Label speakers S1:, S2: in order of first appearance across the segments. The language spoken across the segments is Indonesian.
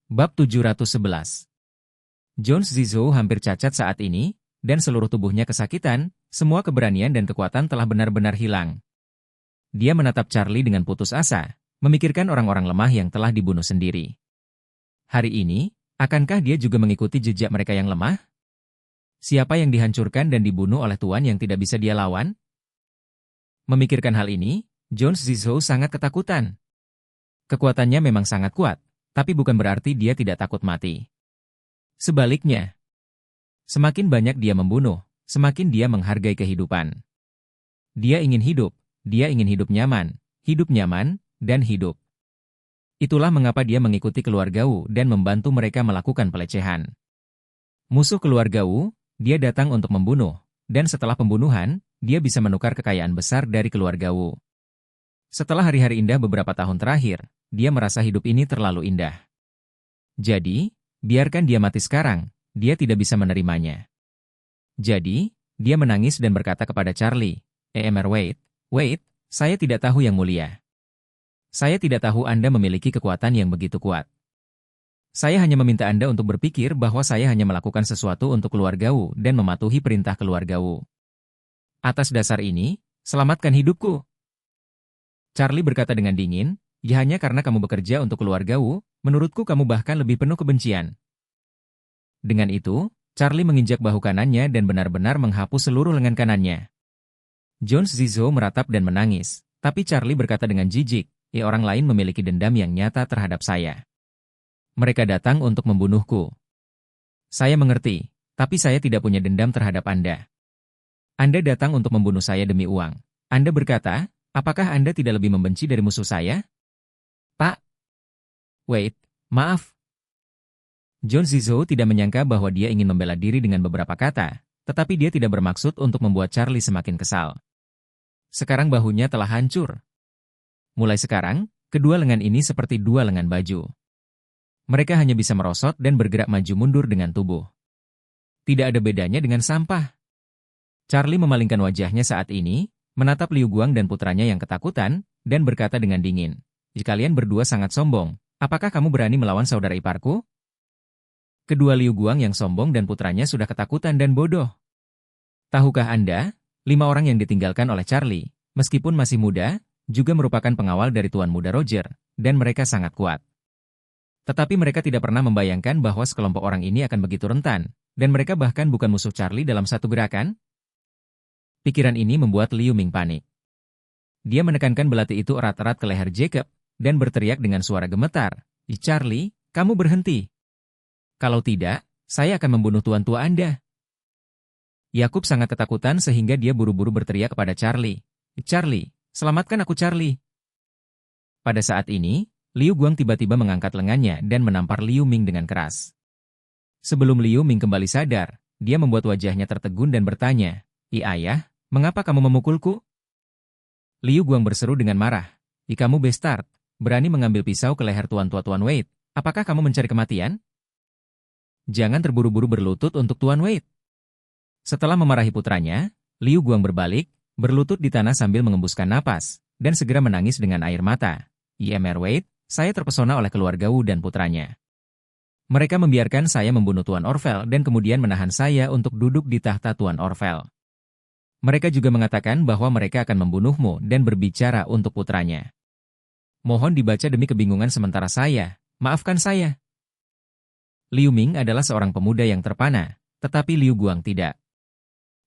S1: Bab 711. Jones Zizou hampir cacat saat ini, dan seluruh tubuhnya kesakitan, semua keberanian dan kekuatan telah benar-benar hilang. Dia menatap Charlie dengan putus asa, memikirkan orang-orang lemah yang telah dibunuh sendiri. Hari ini, akankah dia juga mengikuti jejak mereka yang lemah? Siapa yang dihancurkan dan dibunuh oleh tuan yang tidak bisa dia lawan? Memikirkan hal ini, Jones Zizou sangat ketakutan. Kekuatannya memang sangat kuat, tapi bukan berarti dia tidak takut mati. Sebaliknya, semakin banyak dia membunuh, semakin dia menghargai kehidupan. Dia ingin hidup nyaman, dan hidup. Itulah mengapa dia mengikuti keluarga Wu dan membantu mereka melakukan pelecehan. Musuh keluarga Wu, dia datang untuk membunuh, dan setelah pembunuhan, dia bisa menukar kekayaan besar dari keluarga Wu. Setelah hari-hari indah beberapa tahun terakhir, dia merasa hidup ini terlalu indah. Jadi, biarkan dia mati sekarang, dia tidak bisa menerimanya. Jadi, dia menangis dan berkata kepada Charlie, Wait, saya tidak tahu yang mulia. Saya tidak tahu Anda memiliki kekuatan yang begitu kuat. Saya hanya meminta Anda untuk berpikir bahwa saya hanya melakukan sesuatu untuk keluarga Wu dan mematuhi perintah keluarga Wu. Atas dasar ini, selamatkan hidupku. Charlie berkata dengan dingin, ya hanya karena kamu bekerja untuk keluarga Wu, menurutku kamu bahkan lebih penuh kebencian. Dengan itu, Charlie menginjak bahu kanannya dan benar-benar menghapus seluruh lengan kanannya. Jones Zizou meratap dan menangis, tapi Charlie berkata dengan jijik, orang lain memiliki dendam yang nyata terhadap saya. Mereka datang untuk membunuhku. Saya mengerti, tapi saya tidak punya dendam terhadap Anda. Anda datang untuk membunuh saya demi uang. Anda berkata, apakah Anda tidak lebih membenci dari musuh saya? Pak. Maaf. Jones Zizou tidak menyangka bahwa dia ingin membela diri dengan beberapa kata, tetapi dia tidak bermaksud untuk membuat Charlie semakin kesal. Sekarang bahunya telah hancur. Mulai sekarang, kedua lengan ini seperti dua lengan baju. Mereka hanya bisa merosot dan bergerak maju mundur dengan tubuh. Tidak ada bedanya dengan sampah. Charlie memalingkan wajahnya saat ini, menatap Liu Guang dan putranya yang ketakutan, dan berkata dengan dingin, jika kalian berdua sangat sombong, apakah kamu berani melawan saudara iparku? Kedua Liu Guang yang sombong dan putranya sudah ketakutan dan bodoh. Tahukah Anda, 5 orang yang ditinggalkan oleh Charlie, meskipun masih muda, juga merupakan pengawal dari Tuan Muda Roger, dan mereka sangat kuat. Tetapi mereka tidak pernah membayangkan bahwa sekelompok orang ini akan begitu rentan, dan mereka bahkan bukan musuh Charlie dalam satu gerakan. Pikiran ini membuat Liu Ming panik. Dia menekankan belati itu erat-erat ke leher Jacob, dan berteriak dengan suara gemetar, Charlie, kamu berhenti. Kalau tidak, saya akan membunuh tuan tua Anda. Yakub sangat ketakutan sehingga dia buru-buru berteriak kepada Charlie, Charlie, selamatkan aku Charlie. Pada saat ini, Liu Guang tiba-tiba mengangkat lengannya dan menampar Liu Ming dengan keras. Sebelum Liu Ming kembali sadar, dia membuat wajahnya tertegun dan bertanya, ayah, mengapa kamu memukulku? Liu Guang berseru dengan marah, kamu bastard, berani mengambil pisau ke leher Tuan Wade, apakah kamu mencari kematian? Jangan terburu-buru berlutut untuk Tuan Wade. Setelah memarahi putranya, Liu Guang berbalik, berlutut di tanah sambil mengembuskan napas, dan segera menangis dengan air mata. Wade, saya terpesona oleh keluarga Wu dan putranya. Mereka membiarkan saya membunuh Tuan Orvel dan kemudian menahan saya untuk duduk di tahta Tuan Orvel. Mereka juga mengatakan bahwa mereka akan membunuhmu dan berbicara untuk putranya. Mohon dibaca demi kebingungan sementara saya, maafkan saya. Liu Ming adalah seorang pemuda yang terpana, tetapi Liu Guang tidak.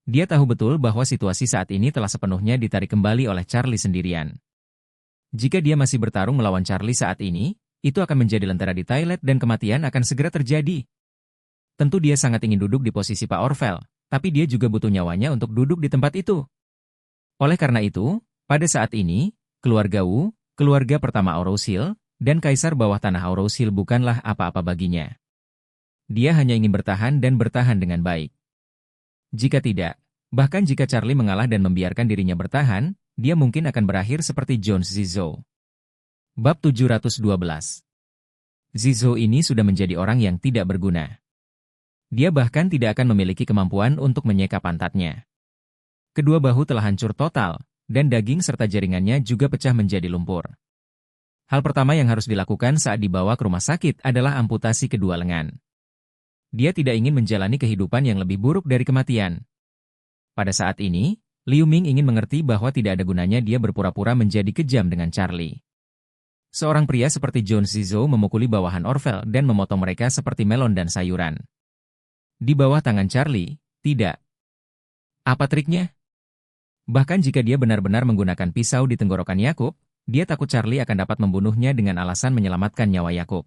S1: Dia tahu betul bahwa situasi saat ini telah sepenuhnya ditarik kembali oleh Charlie sendirian. Jika dia masih bertarung melawan Charlie saat ini, itu akan menjadi lentera di toilet dan kematian akan segera terjadi. Tentu dia sangat ingin duduk di posisi Pak Orvel, tapi dia juga butuh nyawanya untuk duduk di tempat itu. Oleh karena itu, pada saat ini, keluarga Wu, keluarga pertama Orosil, dan kaisar bawah tanah Orosil bukanlah apa-apa baginya. Dia hanya ingin bertahan dan bertahan dengan baik. Jika tidak, bahkan jika Charlie mengalah dan membiarkan dirinya bertahan, dia mungkin akan berakhir seperti Jones Zizou. Bab 712. Zizou ini sudah menjadi orang yang tidak berguna. Dia bahkan tidak akan memiliki kemampuan untuk menyeka pantatnya. Kedua bahu telah hancur total, dan daging serta jaringannya juga pecah menjadi lumpur. Hal pertama yang harus dilakukan saat dibawa ke rumah sakit adalah amputasi kedua lengan. Dia tidak ingin menjalani kehidupan yang lebih buruk dari kematian. Pada saat ini, Liu Ming ingin mengerti bahwa tidak ada gunanya dia berpura-pura menjadi kejam dengan Charlie. Seorang pria seperti John Zizou memukuli bawahan Orvel dan memotong mereka seperti melon dan sayuran. Di bawah tangan Charlie, tidak. Apa triknya? Bahkan jika dia benar-benar menggunakan pisau di tenggorokan Yakub, dia takut Charlie akan dapat membunuhnya dengan alasan menyelamatkan nyawa Yakub.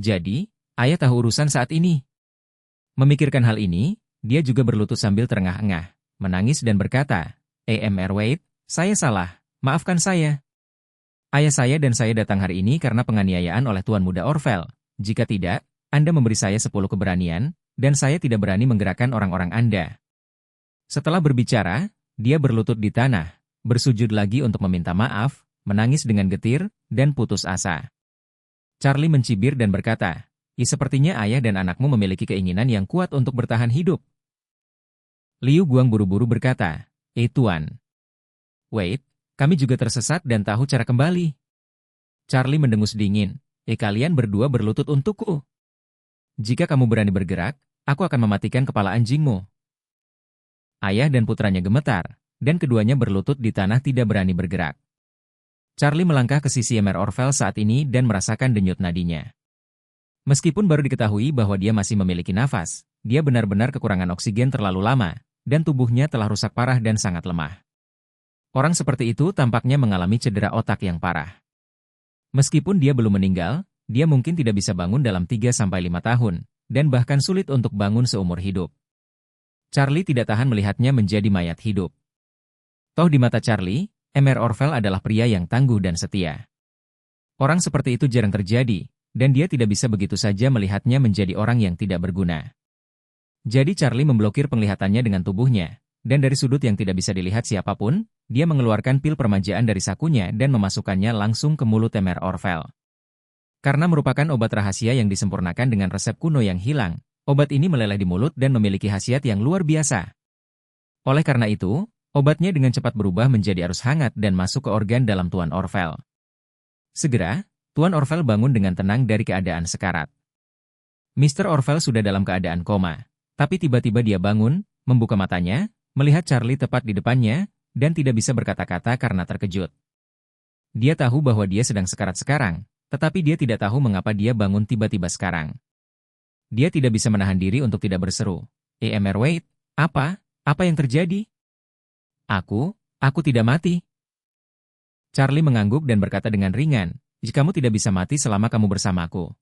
S1: Jadi, ayah tahu urusan saat ini. Memikirkan hal ini, dia juga berlutut sambil terengah-engah, menangis dan berkata, "Mr. Wade, saya salah, maafkan saya. Ayah saya dan saya datang hari ini karena penganiayaan oleh Tuan Muda Orvel. Jika tidak, Anda memberi saya 10 keberanian, dan saya tidak berani menggerakkan orang-orang Anda." Setelah berbicara, dia berlutut di tanah, bersujud lagi untuk meminta maaf, menangis dengan getir, dan putus asa. Charlie mencibir dan berkata, sepertinya ayah dan anakmu memiliki keinginan yang kuat untuk bertahan hidup." Liu Guang buru-buru berkata, Tuan Wade, kami juga tersesat dan tahu cara kembali." Charlie mendengus dingin, kalian berdua berlutut untukku. Jika kamu berani bergerak, aku akan mematikan kepala anjingmu." Ayah dan putranya gemetar, dan keduanya berlutut di tanah tidak berani bergerak. Charlie melangkah ke sisi Mr. Orvel saat ini dan merasakan denyut nadinya. Meskipun baru diketahui bahwa dia masih memiliki nafas, dia benar-benar kekurangan oksigen terlalu lama, dan tubuhnya telah rusak parah dan sangat lemah. Orang seperti itu tampaknya mengalami cedera otak yang parah. Meskipun dia belum meninggal, dia mungkin tidak bisa bangun dalam 3-5 tahun, dan bahkan sulit untuk bangun seumur hidup. Charlie tidak tahan melihatnya menjadi mayat hidup. Toh di mata Charlie, Mr. Orvel adalah pria yang tangguh dan setia. Orang seperti itu jarang terjadi, dan dia tidak bisa begitu saja melihatnya menjadi orang yang tidak berguna. Jadi Charlie memblokir penglihatannya dengan tubuhnya, dan dari sudut yang tidak bisa dilihat siapapun, dia mengeluarkan pil permajaan dari sakunya dan memasukkannya langsung ke mulut Mr. Orvel. Karena merupakan obat rahasia yang disempurnakan dengan resep kuno yang hilang, obat ini meleleh di mulut dan memiliki khasiat yang luar biasa. Oleh karena itu, obatnya dengan cepat berubah menjadi arus hangat dan masuk ke organ dalam Tuan Orvel. Segera, Tuan Orvel bangun dengan tenang dari keadaan sekarat. Mr. Orvel sudah dalam keadaan koma, tapi tiba-tiba dia bangun, membuka matanya, melihat Charlie tepat di depannya, dan tidak bisa berkata-kata karena terkejut. Dia tahu bahwa dia sedang sekarat sekarang, tetapi dia tidak tahu mengapa dia bangun tiba-tiba sekarang. Dia tidak bisa menahan diri untuk tidak berseru, Mr. Wade, apa yang terjadi? Aku tidak mati." Charlie mengangguk dan berkata dengan ringan, "Kamu tidak bisa mati selama kamu bersamaku."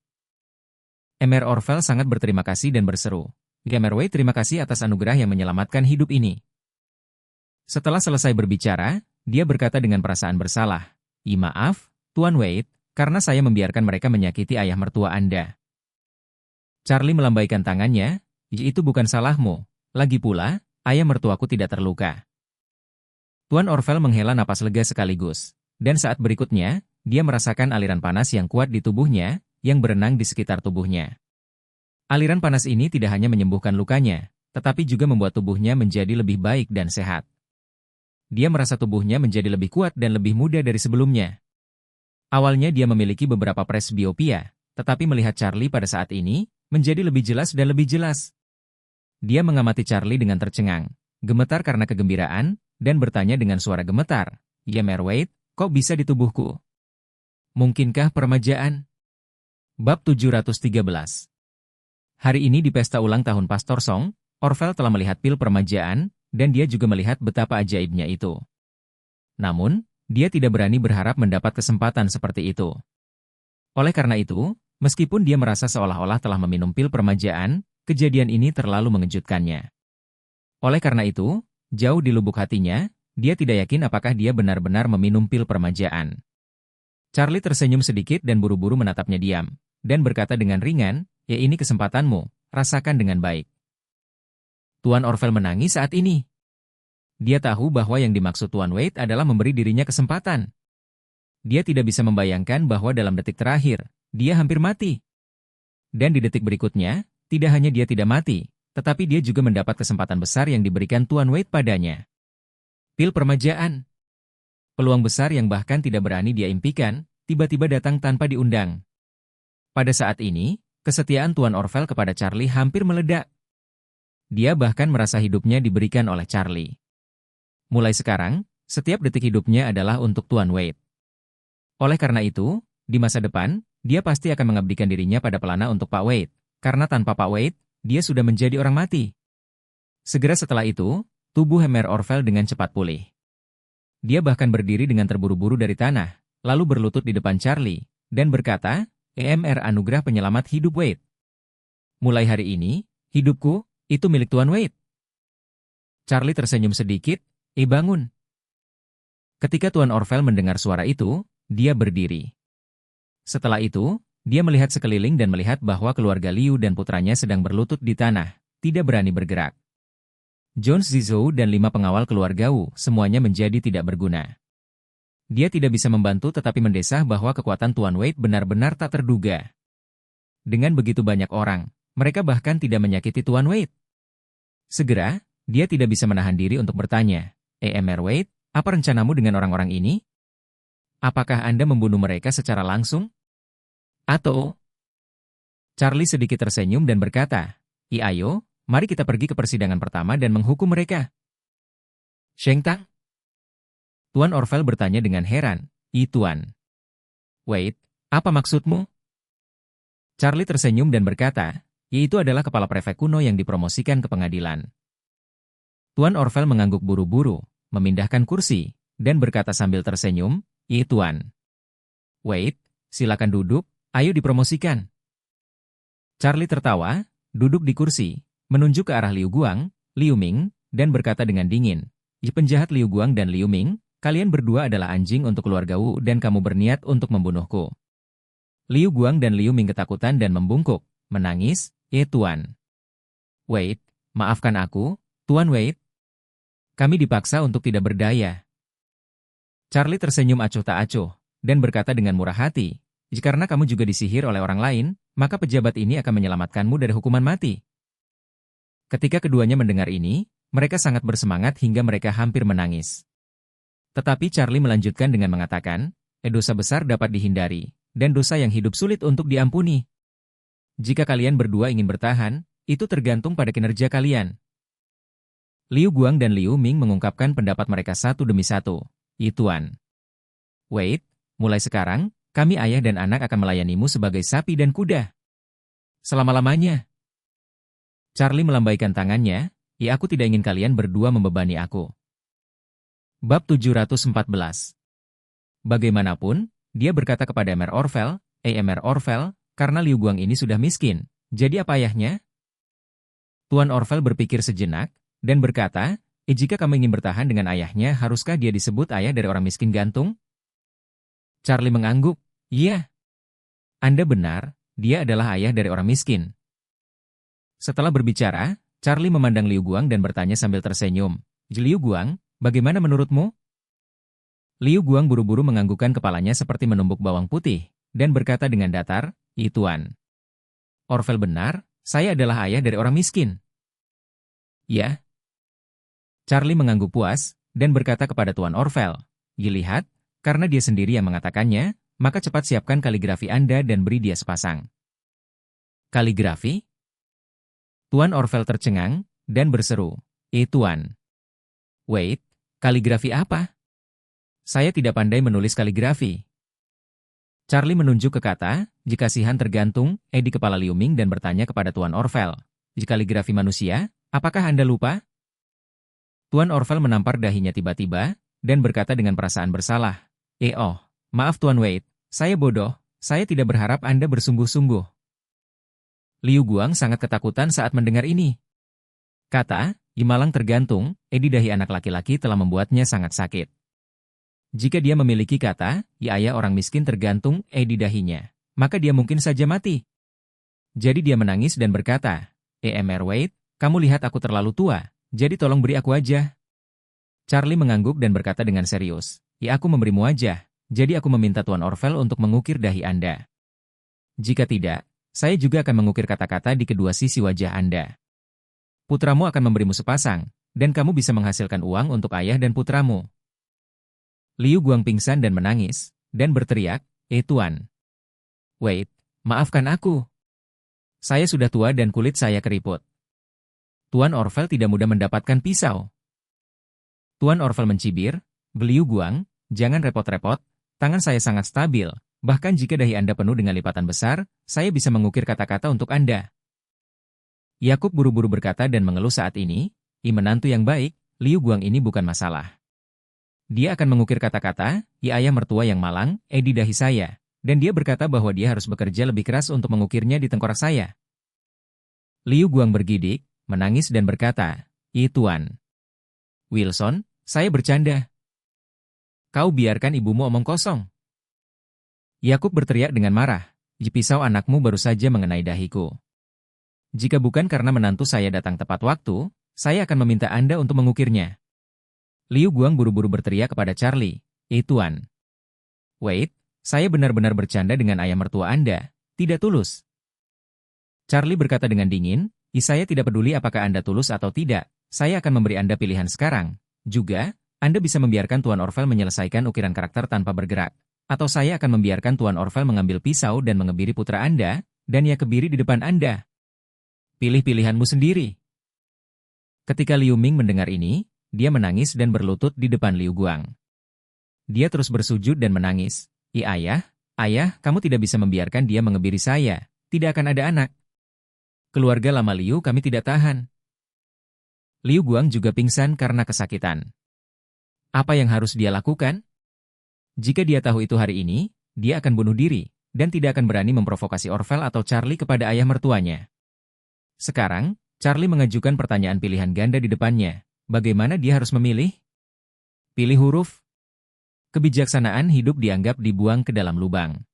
S1: Mr. Orvel sangat berterima kasih dan berseru, Mr. Wade, terima kasih atas anugerah yang menyelamatkan hidup ini." Setelah selesai berbicara, dia berkata dengan perasaan bersalah, Maaf, Tuan Wade, karena saya membiarkan mereka menyakiti ayah mertua Anda." Charlie melambaikan tangannya, Itu bukan salahmu. Lagi pula, ayah mertuaku tidak terluka." Tuan Orvel menghela napas lega sekaligus, dan saat berikutnya, dia merasakan aliran panas yang kuat di tubuhnya, yang berenang di sekitar tubuhnya. Aliran panas ini tidak hanya menyembuhkan lukanya, tetapi juga membuat tubuhnya menjadi lebih baik dan sehat. Dia merasa tubuhnya menjadi lebih kuat dan lebih muda dari sebelumnya. Awalnya dia memiliki beberapa presbiopia, tetapi melihat Charlie pada saat ini, menjadi lebih jelas dan lebih jelas. Dia mengamati Charlie dengan tercengang, gemetar karena kegembiraan, dan bertanya dengan suara gemetar, Mr. Wade, kok bisa di tubuhku? Mungkinkah permajaan? Bab 713. Hari ini di pesta ulang tahun Pastor Song, Orvel telah melihat pil permajaan, dan dia juga melihat betapa ajaibnya itu. Namun, dia tidak berani berharap mendapat kesempatan seperti itu. Oleh karena itu, meskipun dia merasa seolah-olah telah meminum pil permajaan, kejadian ini terlalu mengejutkannya. Oleh karena itu, jauh di lubuk hatinya, dia tidak yakin apakah dia benar-benar meminum pil permajaan. Charlie tersenyum sedikit dan buru-buru menatapnya diam, dan berkata dengan ringan, ini kesempatanmu, rasakan dengan baik." Tuan Orvel menangis saat ini. Dia tahu bahwa yang dimaksud Tuan Wade adalah memberi dirinya kesempatan. Dia tidak bisa membayangkan bahwa dalam detik terakhir, dia hampir mati. Dan di detik berikutnya, tidak hanya dia tidak mati, tetapi dia juga mendapat kesempatan besar yang diberikan Tuan Wade padanya. Pil permajaan. Peluang besar yang bahkan tidak berani dia impikan, tiba-tiba datang tanpa diundang. Pada saat ini, kesetiaan Tuan Orville kepada Charlie hampir meledak. Dia bahkan merasa hidupnya diberikan oleh Charlie. Mulai sekarang, setiap detik hidupnya adalah untuk Tuan Wade. Oleh karena itu, di masa depan, dia pasti akan mengabdikan dirinya pada pelana untuk Pak Wade, karena tanpa Pak Wade, dia sudah menjadi orang mati. Segera setelah itu, tubuh Emer Orville dengan cepat pulih. Dia bahkan berdiri dengan terburu-buru dari tanah, lalu berlutut di depan Charlie, dan berkata, EMR anugerah penyelamat hidup Wade. Mulai hari ini, hidupku, itu milik Tuan Wade. Charlie tersenyum sedikit, bangun. Ketika Tuan Orville mendengar suara itu, dia berdiri. Setelah itu, dia melihat sekeliling dan melihat bahwa keluarga Liu dan putranya sedang berlutut di tanah, tidak berani bergerak. Jones Zizou dan 5 pengawal keluarga Wu semuanya menjadi tidak berguna. Dia tidak bisa membantu tetapi mendesah bahwa kekuatan Tuan Wade benar-benar tak terduga. Dengan begitu banyak orang, mereka bahkan tidak menyakiti Tuan Wade. Segera, dia tidak bisa menahan diri untuk bertanya, EMR Wade, apa rencanamu dengan orang-orang ini? Apakah Anda membunuh mereka secara langsung? Atau? Charlie sedikit tersenyum dan berkata, ayo, mari kita pergi ke persidangan pertama dan menghukum mereka. Sheng Tang? Tuan Orville bertanya dengan heran, Tuan Wade, apa maksudmu? Charlie tersenyum dan berkata, itu adalah kepala prefek kuno yang dipromosikan ke pengadilan. Tuan Orville mengangguk buru-buru, memindahkan kursi, dan berkata sambil tersenyum, Tuan Wade, silakan duduk, ayo dipromosikan. Charlie tertawa, duduk di kursi, menunjuk ke arah Liu Guang, Liu Ming, dan berkata dengan dingin, penjahat Liu Guang dan Liu Ming, kalian berdua adalah anjing untuk keluarga Wu dan kamu berniat untuk membunuhku. Liu Guang dan Liu Ming ketakutan dan membungkuk, menangis, Tuan Wade, maafkan aku, Tuan Wade. Kami dipaksa untuk tidak berdaya. Charlie tersenyum acuh tak acuh, dan berkata dengan murah hati, karena kamu juga disihir oleh orang lain, maka pejabat ini akan menyelamatkanmu dari hukuman mati. Ketika keduanya mendengar ini, mereka sangat bersemangat hingga mereka hampir menangis. Tetapi Charlie melanjutkan dengan mengatakan, dosa besar dapat dihindari, dan dosa yang hidup sulit untuk diampuni. Jika kalian berdua ingin bertahan, itu tergantung pada kinerja kalian. Liu Guang dan Liu Ming mengungkapkan pendapat mereka satu demi satu. Tuan Wade, mulai sekarang, kami ayah dan anak akan melayanimu sebagai sapi dan kuda. Selama-lamanya. Charlie melambaikan tangannya, aku tidak ingin kalian berdua membebani aku. Bab 714. Bagaimanapun, dia berkata kepada Emer Orville, Emer Orville, karena Liu Guang ini sudah miskin, jadi apa ayahnya? Tuan Orville berpikir sejenak, dan berkata, jika kamu ingin bertahan dengan ayahnya, haruskah dia disebut ayah dari orang miskin gantung? Charlie mengangguk, iya. Anda benar, dia adalah ayah dari orang miskin. Setelah berbicara, Charlie memandang Liu Guang dan bertanya sambil tersenyum, Liu Guang, bagaimana menurutmu? Liu Guang buru-buru menganggukkan kepalanya seperti menumbuk bawang putih, dan berkata dengan datar, Tuan Orville benar, saya adalah ayah dari orang miskin. Ya. Charlie mengangguk puas, dan berkata kepada Tuan Orville, lihat, karena dia sendiri yang mengatakannya, maka cepat siapkan kaligrafi Anda dan beri dia sepasang. Kaligrafi? Tuan Orville tercengang, dan berseru, Tuan Wade, kaligrafi apa? Saya tidak pandai menulis kaligrafi. Charlie menunjuk ke kata, kasihan tergantung, di kepala Liu Ming dan bertanya kepada Tuan Orville, kaligrafi manusia, apakah Anda lupa? Tuan Orville menampar dahinya tiba-tiba, dan berkata dengan perasaan bersalah, maaf Tuan Wade, saya bodoh, saya tidak berharap Anda bersungguh-sungguh. Liu Guang sangat ketakutan saat mendengar ini. Kata, malang tergantung, di dahi anak laki-laki telah membuatnya sangat sakit. Jika dia memiliki kata, ayah orang miskin tergantung, di dahinya, maka dia mungkin saja mati. Jadi dia menangis dan berkata, Emer Wade, kamu lihat aku terlalu tua. Jadi tolong beri aku aja. Charlie mengangguk dan berkata dengan serius, aku memberimu aja, jadi aku meminta Tuan Orville untuk mengukir dahi Anda. Jika tidak, saya juga akan mengukir kata-kata di kedua sisi wajah Anda. Putramu akan memberimu sepasang, dan kamu bisa menghasilkan uang untuk ayah dan putramu. Liu Guang pingsan dan menangis, dan berteriak, Tuan. Wait, maafkan aku. Saya sudah tua dan kulit saya keriput. Tuan Orvel tidak mudah mendapatkan pisau. Tuan Orvel mencibir, "Beliau Guang, jangan repot-repot, tangan saya sangat stabil, bahkan jika dahi Anda penuh dengan lipatan besar, saya bisa mengukir kata-kata untuk Anda." Yakub buru-buru berkata dan mengeluh saat ini, menantu yang baik, Liu Guang ini bukan masalah. Dia akan mengukir kata-kata, ayah mertua yang malang, di dahi saya, dan dia berkata bahwa dia harus bekerja lebih keras untuk mengukirnya di tengkorak saya. Liu Guang bergidik, menangis dan berkata, Tuan. Wilson, saya bercanda. Kau biarkan ibumu omong kosong. Yakub berteriak dengan marah, pisau anakmu baru saja mengenai dahiku. Jika bukan karena menantu saya datang tepat waktu, saya akan meminta Anda untuk mengukirnya. Liu Guang buru-buru berteriak kepada Charlie, Tuan. Wait, saya benar-benar bercanda dengan ayah mertua Anda, tidak tulus. Charlie berkata dengan dingin, saya tidak peduli apakah Anda tulus atau tidak, saya akan memberi Anda pilihan sekarang. Juga, Anda bisa membiarkan Tuan Orvel menyelesaikan ukiran karakter tanpa bergerak, atau saya akan membiarkan Tuan Orvel mengambil pisau dan mengebiri putra Anda, dan ia kebiri di depan Anda. Pilih pilihanmu sendiri. Ketika Liu Ming mendengar ini, dia menangis dan berlutut di depan Liu Guang. Dia terus bersujud dan menangis. Ayah, kamu tidak bisa membiarkan dia mengebiri saya. Tidak akan ada anak. Keluarga lama Liu kami tidak tahan. Liu Guang juga pingsan karena kesakitan. Apa yang harus dia lakukan? Jika dia tahu itu hari ini, dia akan bunuh diri, dan tidak akan berani memprovokasi Orvel atau Charlie kepada ayah mertuanya. Sekarang, Charlie mengajukan pertanyaan pilihan ganda di depannya. Bagaimana dia harus memilih? Pilih huruf. Kebijaksanaan hidup dianggap dibuang ke dalam lubang.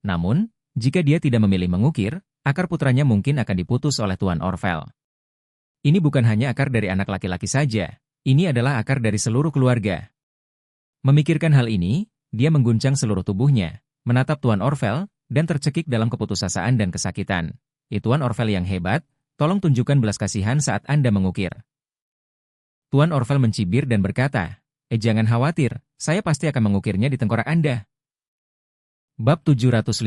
S1: Namun, jika dia tidak memilih mengukir, akar putranya mungkin akan diputus oleh Tuan Orvel. Ini bukan hanya akar dari anak laki-laki saja, ini adalah akar dari seluruh keluarga. Memikirkan hal ini, dia mengguncang seluruh tubuhnya, menatap Tuan Orvel, dan tercekik dalam keputusasaan dan kesakitan. Tuan Orvel yang hebat, tolong tunjukkan belas kasihan saat Anda mengukir. Tuan Orvel mencibir dan berkata, jangan khawatir, saya pasti akan mengukirnya di tengkorak Anda. Bab 715.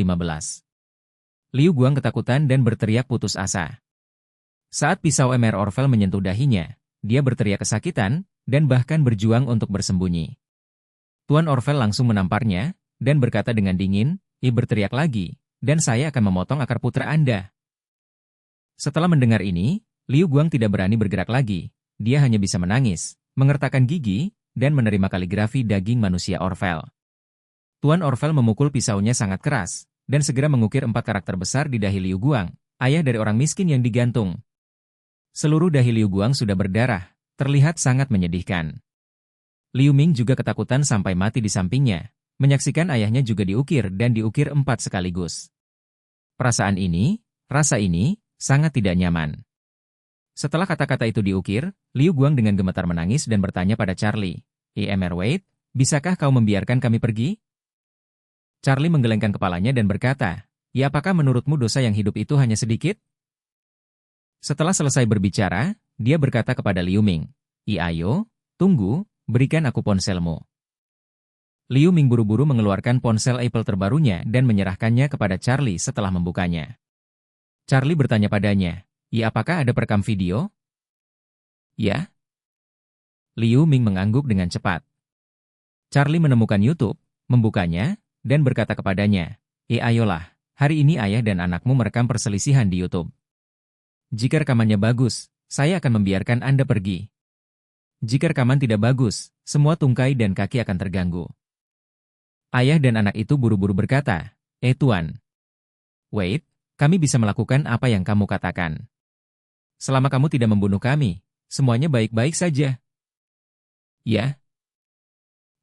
S1: Liu Guang ketakutan dan berteriak putus asa. Saat pisau Mr. Orvel menyentuh dahinya, dia berteriak kesakitan, dan bahkan berjuang untuk bersembunyi. Tuan Orvel langsung menamparnya, dan berkata dengan dingin, berteriak lagi, dan saya akan memotong akar putra Anda. Setelah mendengar ini, Liu Guang tidak berani bergerak lagi. Dia hanya bisa menangis, mengertakkan gigi, dan menerima kaligrafi daging manusia Orvel. Tuan Orvel memukul pisaunya sangat keras, dan segera mengukir 4 karakter besar di dahi Liu Guang, ayah dari orang miskin yang digantung. Seluruh dahi Liu Guang sudah berdarah, terlihat sangat menyedihkan. Liu Ming juga ketakutan sampai mati di sampingnya, menyaksikan ayahnya juga diukir dan diukir 4 sekaligus. Perasaan ini, rasa ini, sangat tidak nyaman. Setelah kata-kata itu diukir, Liu Guang dengan gemetar menangis dan bertanya pada Charlie, Mr. Wade, bisakah kau membiarkan kami pergi? Charlie menggelengkan kepalanya dan berkata, apakah menurutmu dosa yang hidup itu hanya sedikit? Setelah selesai berbicara, dia berkata kepada Liu Ming, ayo, tunggu, berikan aku ponselmu. Liu Ming buru-buru mengeluarkan ponsel Apple terbarunya dan menyerahkannya kepada Charlie setelah membukanya. Charlie bertanya padanya, apakah ada perekam video? Ya. Liu Ming mengangguk dengan cepat. Charlie menemukan YouTube, membukanya, dan berkata kepadanya, ayolah, hari ini ayah dan anakmu merekam perselisihan di YouTube. Jika rekamannya bagus, saya akan membiarkan Anda pergi. Jika rekaman tidak bagus, semua tungkai dan kaki akan terganggu. Ayah dan anak itu buru-buru berkata, Tuan. Wait, kami bisa melakukan apa yang kamu katakan. Selama kamu tidak membunuh kami, semuanya baik-baik saja. Ya.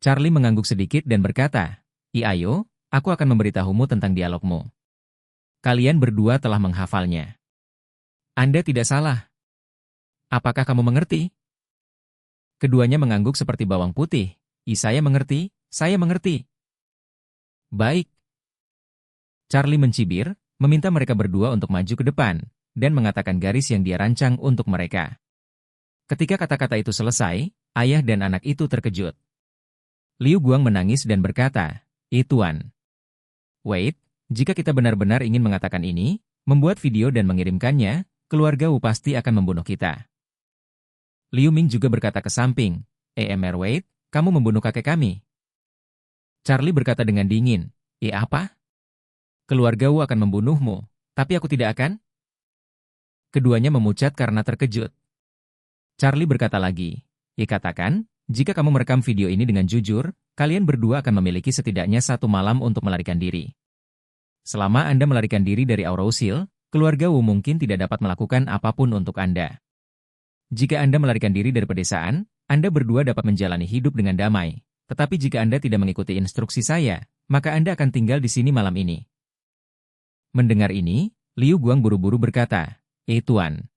S1: Charlie mengangguk sedikit dan berkata, ayo, aku akan memberitahumu tentang dialogmu. Kalian berdua telah menghafalnya. Anda tidak salah. Apakah kamu mengerti? Keduanya mengangguk seperti bawang putih. Saya mengerti, saya mengerti. Baik. Charlie mencibir, meminta mereka berdua untuk maju ke depan, dan mengatakan garis yang dia rancang untuk mereka. Ketika kata-kata itu selesai, ayah dan anak itu terkejut. Liu Guang menangis dan berkata, Tuan. Wait, jika kita benar-benar ingin mengatakan ini, membuat video dan mengirimkannya, keluarga Wu pasti akan membunuh kita. Liu Ming juga berkata ke samping, "EMR Wait, kamu membunuh kakek kami." Charlie berkata dengan dingin, apa? Keluarga Wu akan membunuhmu, tapi aku tidak akan?" Keduanya memucat karena terkejut. Charlie berkata lagi, katakan, jika kamu merekam video ini dengan jujur, kalian berdua akan memiliki setidaknya 1 malam untuk melarikan diri. Selama Anda melarikan diri dari Aurous Hill, keluarga Wu mungkin tidak dapat melakukan apapun untuk Anda. Jika Anda melarikan diri dari pedesaan, Anda berdua dapat menjalani hidup dengan damai. Tetapi jika Anda tidak mengikuti instruksi saya, maka Anda akan tinggal di sini malam ini. Mendengar ini, Liu Guang buru-buru berkata, Tuan.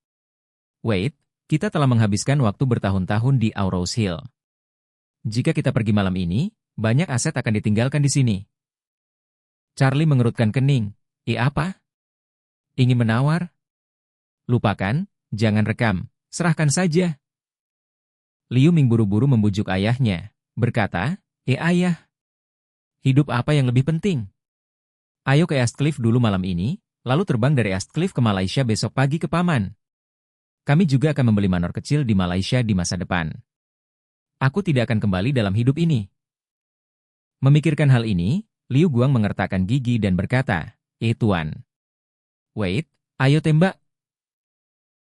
S1: Wait, kita telah menghabiskan waktu bertahun-tahun di Aurous Hill. Jika kita pergi malam ini, banyak aset akan ditinggalkan di sini. Charlie mengerutkan kening. Apa? Ingin menawar? Lupakan, jangan rekam, serahkan saja. Liu Ming buru-buru membujuk ayahnya, berkata, ayah, hidup apa yang lebih penting? Ayo ke East Cliff dulu malam ini, lalu terbang dari East Cliff ke Malaysia besok pagi ke Paman. Kami juga akan membeli manor kecil di Malaysia di masa depan. Aku tidak akan kembali dalam hidup ini. Memikirkan hal ini, Liu Guang mengertakkan gigi dan berkata, Tuan. Wait, ayo tembak.